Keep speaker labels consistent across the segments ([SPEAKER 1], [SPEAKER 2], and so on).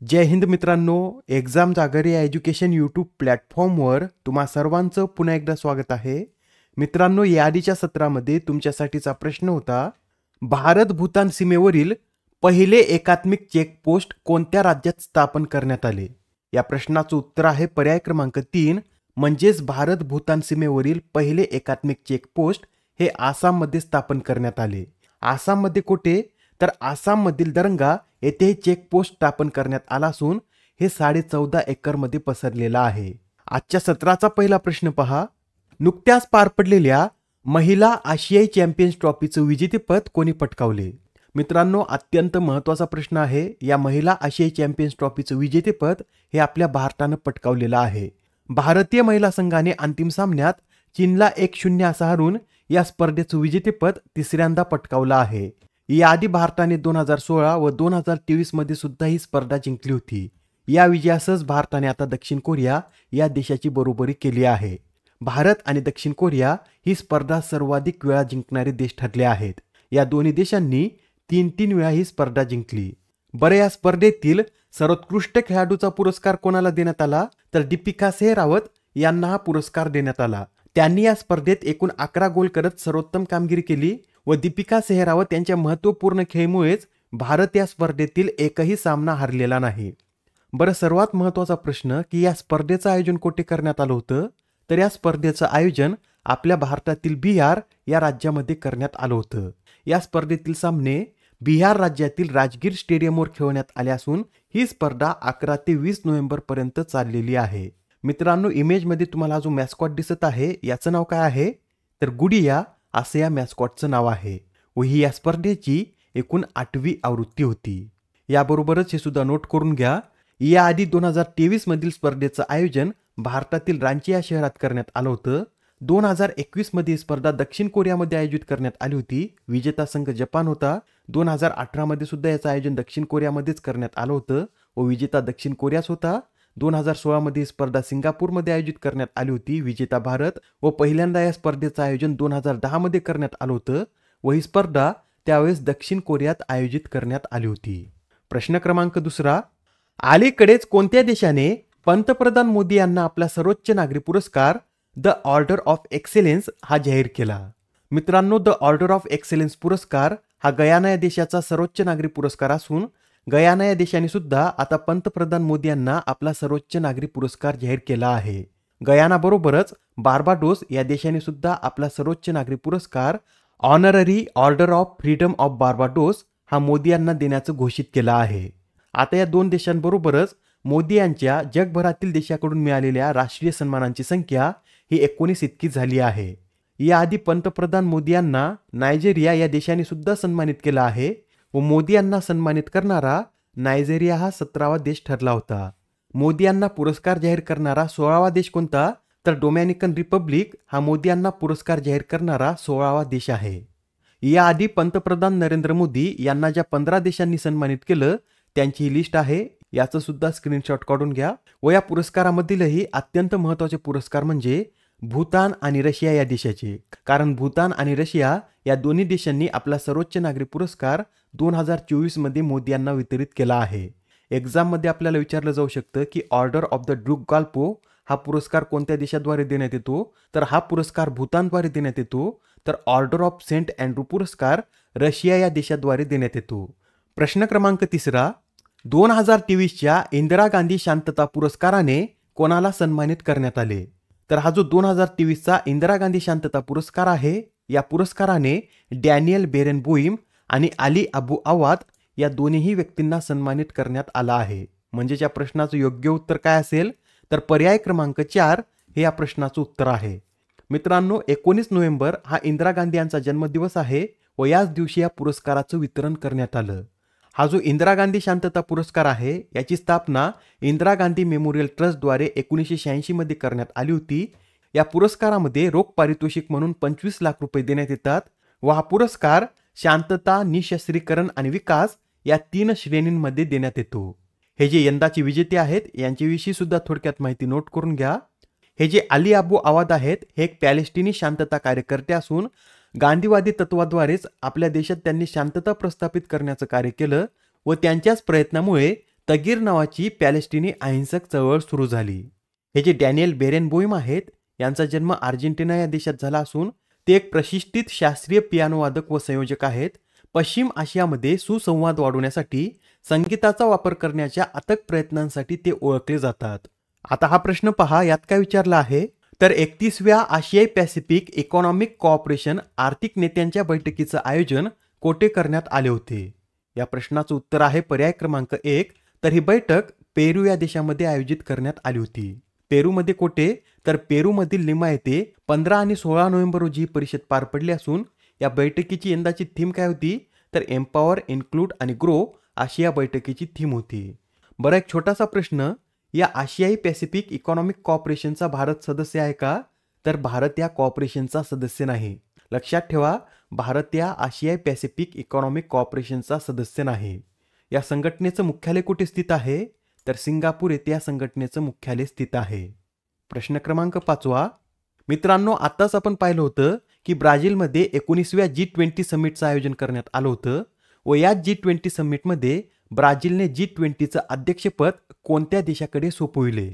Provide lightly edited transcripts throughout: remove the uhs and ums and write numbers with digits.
[SPEAKER 1] जय हिंद मित्रांनो, एक्झाम जागर या एज्युकेशन यूट्यूब प्लॅटफॉर्मवर तुम्हा सर्वांचं पुन्हा एकदा स्वागत आहे. मित्रांनो, या आधीच्या सत्रामध्ये तुमच्यासाठीचा प्रश्न होता, भारत भूतान सीमेवरील पहिले एकात्मिक चेकपोस्ट कोणत्या राज्यात स्थापन करण्यात आले? या प्रश्नाचं उत्तर आहे पर्याय क्रमांक 3, म्हणजेच भारत भूतान सीमेवरील पहिले एकात्मिक चेकपोस्ट हे आसाममध्ये स्थापन करण्यात आले. आसाममध्ये कुठे? तर आसाममधील दरंगा येथे हे चेकपोस्ट स्थापन करण्यात आला असून हे 14.5 एकरमध्ये पसरलेला आहे. आजच्या सत्राचा पहिला प्रश्न पहा. नुकत्याच पार पडलेल्या महिला आशियाई चॅम्पियन्स ट्रॉफीचं विजेतेपद कोणी पटकावले? मित्रांनो, अत्यंत महत्त्वाचा प्रश्न आहे. या महिला आशियाई चॅम्पियन्स ट्रॉफीचं विजेतेपद हे आपल्या भारतानं पटकावलेलं आहे. भारतीय महिला संघाने अंतिम सामन्यात चीनला 1-0 असं हारून या स्पर्धेचं विजेतेपद तिसऱ्यांदा पटकावलं आहे. याआधी भारताने 2016 व 2023 मध्ये सुद्धा ही स्पर्धा जिंकली होती. या विजयासह भारताने आता दक्षिण कोरिया या देशाची बरोबरी केली आहे. भारत आणि दक्षिण कोरिया ही स्पर्धा सर्वाधिक वेळा जिंकणारे देश ठरले आहेत. या दोन्ही देशांनी 3-3 वेळा ही स्पर्धा जिंकली. बरं, या स्पर्धेतील सर्वोत्कृष्ट खेळाडूचा पुरस्कार कोणाला देण्यात आला? तर दीपिका सेहरावत यांना हा पुरस्कार देण्यात आला. त्यांनी या स्पर्धेत एकूण 11 गोल करत सर्वोत्तम कामगिरी केली व दीपिका सेहरावत यांच्या महत्त्वपूर्ण खेळीमुळेच भारत या स्पर्धेतील एकही सामना हरलेला नाही. बरं, सर्वात महत्त्वाचा प्रश्न की या स्पर्धेचं आयोजन कोठे करण्यात आलं होतं? तर या स्पर्धेचं आयोजन आपल्या भारतातील बिहार या राज्यामध्ये करण्यात आलं होतं. या स्पर्धेतील सामने बिहार राज्यातील राजगीर स्टेडियमवर खेळवण्यात आले असून ही स्पर्धा 11 ते 20 नोव्हेंबरपर्यंत चाललेली आहे. मित्रांनो, इमेजमध्ये तुम्हाला जो मॅस्कॉट दिसत आहे याचं नाव काय आहे? तर गुडिया असं या मॅस्कॉटचं नाव आहे व ही या स्पर्धेची एकूण 8वी आवृत्ती होती. याबरोबरच हे सुद्धा नोट करून घ्या, याआधी 2023 मधील स्पर्धेचं आयोजन भारतातील रांची या शहरात करण्यात आलं होतं. 2021 मध्ये ही स्पर्धा दक्षिण कोरियामध्ये आयोजित करण्यात आली होती. विजेता संघ जपान होता. 2018 मध्ये सुद्धा याचं आयोजन दक्षिण कोरियामध्येच करण्यात आलं होतं व विजेता दक्षिण कोरियाच होता. 2016 मध्ये ही स्पर्धा सिंगापूरमध्ये आयोजित करण्यात आली होती. विजेता भारत व पहिल्यांदा या स्पर्धेचं आयोजन 2010 मध्ये करण्यात आलं होतं व ही स्पर्धा त्यावेळेस दक्षिण कोरियात आयोजित करण्यात आली होती. प्रश्न क्रमांक 2, अलीकडेच कोणत्या देशाने पंतप्रधान मोदी यांना आपला सर्वोच्च नागरी पुरस्कार द ऑर्डर ऑफ एक्सेलन्स हा जाहीर केला? मित्रांनो, द ऑर्डर ऑफ एक्सेलन्स पुरस्कार हा गयाना या देशाचा सर्वोच्च नागरी पुरस्कार असून गयाना या देशाने सुद्धा आता पंतप्रधान मोदी यांना आपला सर्वोच्च नागरी पुरस्कार जाहीर केला आहे. गयाना बरोबरच बार्बाडोस या देशाने सुद्धा आपला सर्वोच्च नागरी पुरस्कार honorary order of freedom of Barbados हा मोदी यांना देण्याचं घोषित केलं आहे. आता या दोन देशांबरोबरच मोदी यांच्या जगभरातील देशाकडून मिळालेल्या राष्ट्रीय सन्मानांची संख्या ही 19 इतकी झाली आहे. याआधी पंतप्रधान मोदी यांना नायजेरिया या देशाने सुद्धा सन्मानित केला आहे व मोदी यांना सन्मानित करणारा नायजेरिया हा 17वा देश ठरला होता. मोदी यांना पुरस्कार जाहीर करणारा 16वा देश कोणता? तर डोमिनिकन रिपब्लिक हा मोदी यांना पुरस्कार जाहीर करणारा 16वा देश आहे. याआधी पंतप्रधान नरेंद्र मोदी यांना ज्या 15 देशांनी सन्मानित केलं त्यांची ही लिस्ट आहे. याचं सुद्धा स्क्रीनशॉट काढून घ्या. व या पुरस्कारामधीलही अत्यंत महत्त्वाचे पुरस्कार म्हणजे भूतान आणि रशिया या देशाचे, कारण भूतान आणि रशिया या दोन्ही देशांनी आपला सर्वोच्च नागरी पुरस्कार 2024 मध्ये मोदी यांना वितरित केला आहे. एक्झाममध्ये आपल्याला विचारलं जाऊ शकतं की ऑर्डर ऑफ द ड्यूक गाल्पो हा पुरस्कार कोणत्या देशाद्वारे देण्यात येतो? तर हा पुरस्कार भूतानद्वारे देण्यात येतो. तर ऑर्डर ऑफ सेंट अँड्रू पुरस्कार रशिया या देशाद्वारे देण्यात येतो. प्रश्न क्रमांक 3, 2023च्या इंदिरा गांधी शांतता पुरस्काराने कोणाला सन्मानित करण्यात आले? तर हा जो 2023चा इंदिरा गांधी शांतता पुरस्कार आहे या पुरस्काराने डॅनियल बेरेनबोईम आणि अली अबू अवाद या दोन्ही व्यक्तींना सन्मानित करण्यात आला आहे. म्हणजे या प्रश्नाचं योग्य उत्तर काय असेल? तर पर्याय क्रमांक 4 हे या प्रश्नाचं उत्तर आहे. मित्रांनो, 19 नोव्हेंबर हा इंदिरा गांधी यांचा जन्मदिवस आहे व याच दिवशी या पुरस्काराचं वितरण करण्यात आलं. हा जो इंदिरा गांधी शांतता पुरस्कार आहे याची स्थापना इंदिरा गांधी मेमोरियल ट्रस्टद्वारे 1986 मध्ये करण्यात आली होती. या पुरस्कारामध्ये रोख पारितोषिक म्हणून 25 लाख रुपये देण्यात येतात व हा पुरस्कार शांतता, निःशस्त्रीकरण आणि विकास या 3 श्रेणींमध्ये देण्यात येतो. हे जे यंदाचे विजेते आहेत यांच्याविषयी सुद्धा थोडक्यात माहिती नोट करून घ्या. हे जे अली अबू अवाद आहेत हे एक पॅलेस्टिनी शांतता कार्यकर्ते असून गांधीवादी तत्वाद्वारेच आपल्या देशात त्यांनी शांतता प्रस्थापित करण्याचं कार्य केलं व त्यांच्याच प्रयत्नामुळे तगीर नावाची पॅलेस्टिनी अहिंसक चळवळ सुरू झाली. हे जे डॅनियल बेरेनबोइम आहेत, यांचा जन्म अर्जेंटिना या देशात झाला असून ते एक प्रशिक्षित शास्त्रीय पियानो वादक व संयोजक आहेत. पश्चिम आशियामध्ये सुसंवाद वाढवण्यासाठी संगीताचा वापर करण्याच्या अथक प्रयत्नांसाठी ते ओळखले जातात. आता हा प्रश्न पहा, यात काय विचारला आहे, तर 31व्या आशियाई पॅसिफिक इकॉनॉमिक कोऑपरेशन आर्थिक नेत्यांच्या बैठकीचं आयोजन कोठे करण्यात आले होते? या प्रश्नाचं उत्तर आहे पर्याय क्रमांक 1. तर ही बैठक पेरू या देशामध्ये आयोजित करण्यात आली होती. पेरूमध्ये कोठे? तर पेरूमधील लिमा येथे 15 आणि 16 नोव्हेंबर रोजी ही परिषद पार पडली असून या बैठकीची यंदाची थीम काय होती? तर एम्पॉवर, इन्क्लूड आणि ग्रो अशी या बैठकीची थीम होती. बरं, एक छोटासा प्रश्न, या आशियाई पॅसिफिक इकॉनॉमिक कॉर्पोरेशनचा भारत सदस्य आहे का? तर भारत या कॉर्पोरेशनचा सदस्य नाही. लक्षात ठेवा, भारत या आशियाई पॅसिफिक इकॉनॉमिक कॉर्पोरेशनचा सदस्य नाही. या संघटनेचं मुख्यालय कुठे स्थित आहे? तर सिंगापूर येथे या संघटनेचं मुख्यालय स्थित आहे. प्रश्न क्रमांक 5. मित्रांनो, आताच आपण पाहिलं होतं की ब्राझीलमध्ये 19व्या G20 समिटचं आयोजन करण्यात आलं होतं व या G20 समिटमध्ये ब्राझीलने G20चं अध्यक्षपद कोणत्या देशाकडे सोपविले?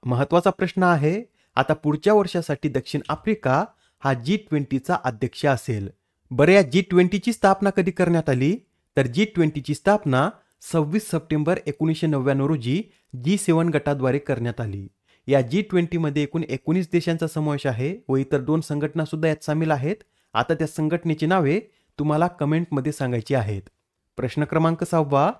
[SPEAKER 1] महत्त्वाचा प्रश्न आहे. आता पुढच्या वर्षासाठी दक्षिण आफ्रिका हा G20चा अध्यक्ष असेल. बरं, या G20ची स्थापना कधी करण्यात आली? तर G20ची स्थापना 26 सप्टेंबर 1999 रोजी G7 गटाद्वारे करण्यात आली. या G20 मध्ये एकूण 19 देशांचा समावेश आहे व इतर 2 संघटना सुद्धा यात सामील आहेत. आता त्या संघटनेची नावे तुम्हाला कमेंटमध्ये सांगायची आहेत. प्रश्न क्रमांक 6.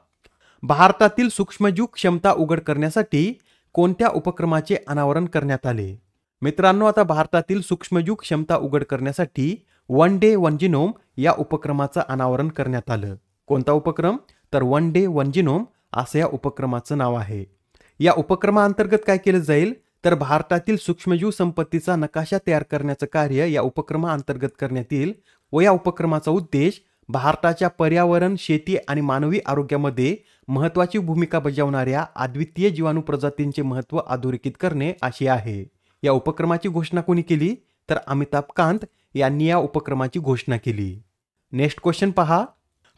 [SPEAKER 1] भारतातील सूक्ष्मजीव क्षमता उघड करण्यासाठी कोणत्या उपक्रमाचे अनावरण करण्यात आले? मित्रांनो, आता भारतातील सूक्ष्मजीव क्षमता उघड करण्यासाठी वन डे वन जिनोम या उपक्रमाचं अनावरण करण्यात आलं. कोणता उपक्रम? तर वन डे वन जिनोम असं या उपक्रमाचं नाव आहे. या उपक्रमाअंतर्गत काय केलं जाईल? तर भारतातील सूक्ष्मजीव संपत्तीचा नकाशा तयार करण्याचं कार्य या उपक्रमाअंतर्गत करण्यात येईल व या उपक्रमाचा उद्देश भारताच्या पर्यावरण, शेती आणि मानवी आरोग्यामध्ये महत्त्वाची भूमिका बजावणाऱ्या अद्वितीय जीवाणू प्रजातींचे महत्त्व अधोरेखित करणे अशी आहे. या उपक्रमाची घोषणा कोणी केली? तर अमिताभ कांत यांनी या उपक्रमाची घोषणा केली. नेक्स्ट क्वेश्चन पहा.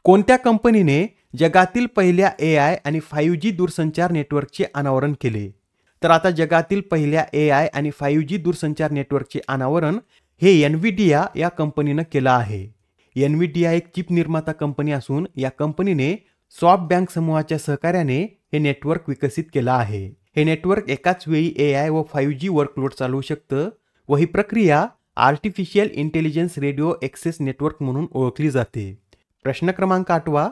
[SPEAKER 1] कोणत्या कंपनीने जगातील पहिल्या AI आणि 5G दूरसंचार नेटवर्कचे अनावरण केले? तर आता जगातील पहिल्या AI आणि 5G दूरसंचार नेटवर्कचे अनावरण हे NVIDIA या कंपनीनं केलं आहे. NVIDIA एक चिप निर्माता कंपनी असून या कंपनीने सॉफ्टबँक समूहाच्या सहकार्याने हे नेटवर्क विकसित केलं आहे. हे नेटवर्क एकाच वेळी AI व 5G वर्कलोड चालवू शकतं व ही प्रक्रिया artificial intelligence radio access network म्हणून ओळखली जाते. प्रश्न क्रमांक 8.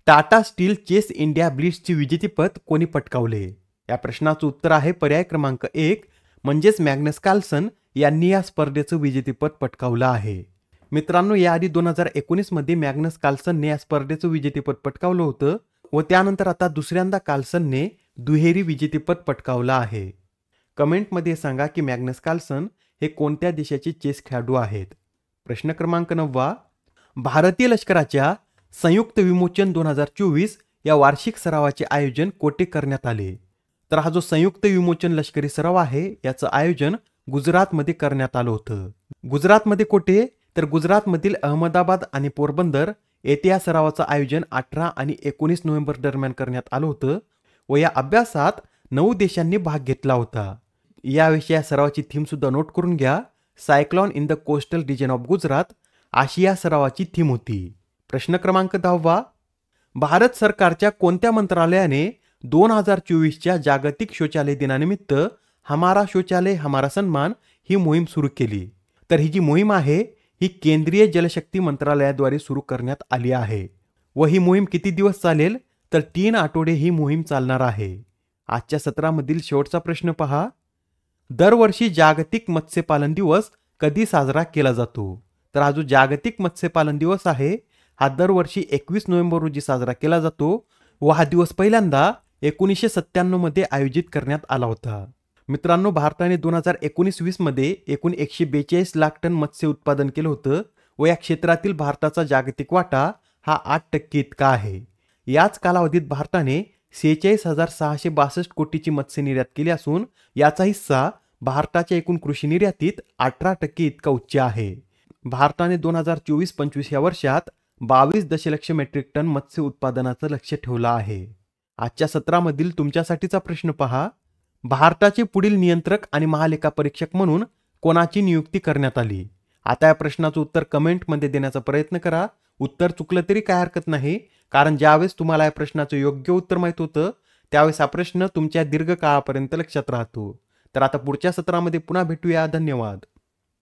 [SPEAKER 1] टाटा स्टील चेस इंडिया ब्लिट्झचे विजेतेपद कोणी पटकावले? या प्रश्नाचं उत्तर आहे पर्याय क्रमांक 1 म्हणजेच मॅग्नस कार्लसन यांनी या स्पर्धेचं विजेतेपद पटकावलं आहे. मित्रांनो, याआधी 2019 मध्ये मॅग्नस कार्लसनने या स्पर्धेचं विजेतेपद पटकावलं होतं व त्यानंतर आता दुसऱ्यांदा कार्लसनने दुहेरी विजेतेपद पटकावलं आहे. कमेंटमध्ये सांगा की मॅग्नस कार्लसन हे कोणत्या देशाचे चेस खेळाडू आहेत. प्रश्न क्रमांक 9. भारतीय लष्कराच्या संयुक्त विमोचन 2024 या वार्षिक सरावाचे आयोजन कोठे करण्यात आले? तर हा जो संयुक्त विमोचन लष्करी सराव आहे याचं आयोजन गुजरातमध्ये करण्यात आलं होतं. गुजरातमध्ये कोठे? तर गुजरातमधील अहमदाबाद आणि पोरबंदर येथे या सरावाचं आयोजन 18 आणि 19 नोव्हेंबर दरम्यान करण्यात आलं होतं व या अभ्यासात 9 देशांनी भाग घेतला होता. याविषयी या सरावाची थीम सुद्धा नोट करून घ्या. Cyclone in the coastal region of Gujarat अशी या सरावाची थीम होती. प्रश्न क्रमांक 10. भारत सरकारच्या कोणत्या मंत्रालयाने 2024च्या जागतिक शौचालय दिनानिमित्त हमारा शौचालय हमारा सन्मान ही मोहीम सुरू केली? तर ही जी मोहीम आहे ही केंद्रीय जलशक्ती मंत्रालयाद्वारे सुरू करण्यात आली आहे व ही मोहीम किती दिवस चालेल? तर 3 आठवडे ही मोहीम चालणार आहे. आजच्या सत्रामधील शेवटचा प्रश्न पहा. दरवर्षी जागतिक मत्स्यपालन दिवस कधी साजरा केला जातो? तर हा जो जागतिक मत्स्यपालन दिवस आहे हा दरवर्षी 21 नोव्हेंबर रोजी साजरा केला जातो व हा दिवस पहिल्यांदा 1997 मध्ये आयोजित करण्यात आला होता. मित्रांनो, भारताने 2019-20 मध्ये एकूण 142 लाख टन मत्स्य उत्पादन केलं होतं व या क्षेत्रातील भारताचा जागतिक वाटा हा 8% इतका आहे. याच कालावधीत भारताने 46,662 कोटीची मत्स्य निर्यात केली असून याचा हिस्सा भारताच्या एकूण कृषी निर्यातीत 18% इतका उच्च आहे. भारताने 2024-25 या वर्षात 22 दशलक्ष मेट्रिक टन मत्स्य उत्पादनाचं लक्ष्य ठेवलं आहे. आजच्या सत्रामधील तुमच्यासाठीचा प्रश्न पहा. भारताचे पुढील नियंत्रक आणि महालेखापरीक्षक म्हणून कोणाची नियुक्ती करण्यात आली? आता या प्रश्नाचं उत्तर कमेंटमध्ये देण्याचा प्रयत्न करा. उत्तर चुकलं तरी काय हरकत नाही, कारण ज्यावेळेस तुम्हाला या प्रश्नाचं योग्य उत्तर माहित होतं त्यावेळेस हा प्रश्न तुमच्या दीर्घकाळापर्यंत लक्षात राहतो. तर आता पुढच्या सत्रामध्ये पुन्हा भेटूया. धन्यवाद.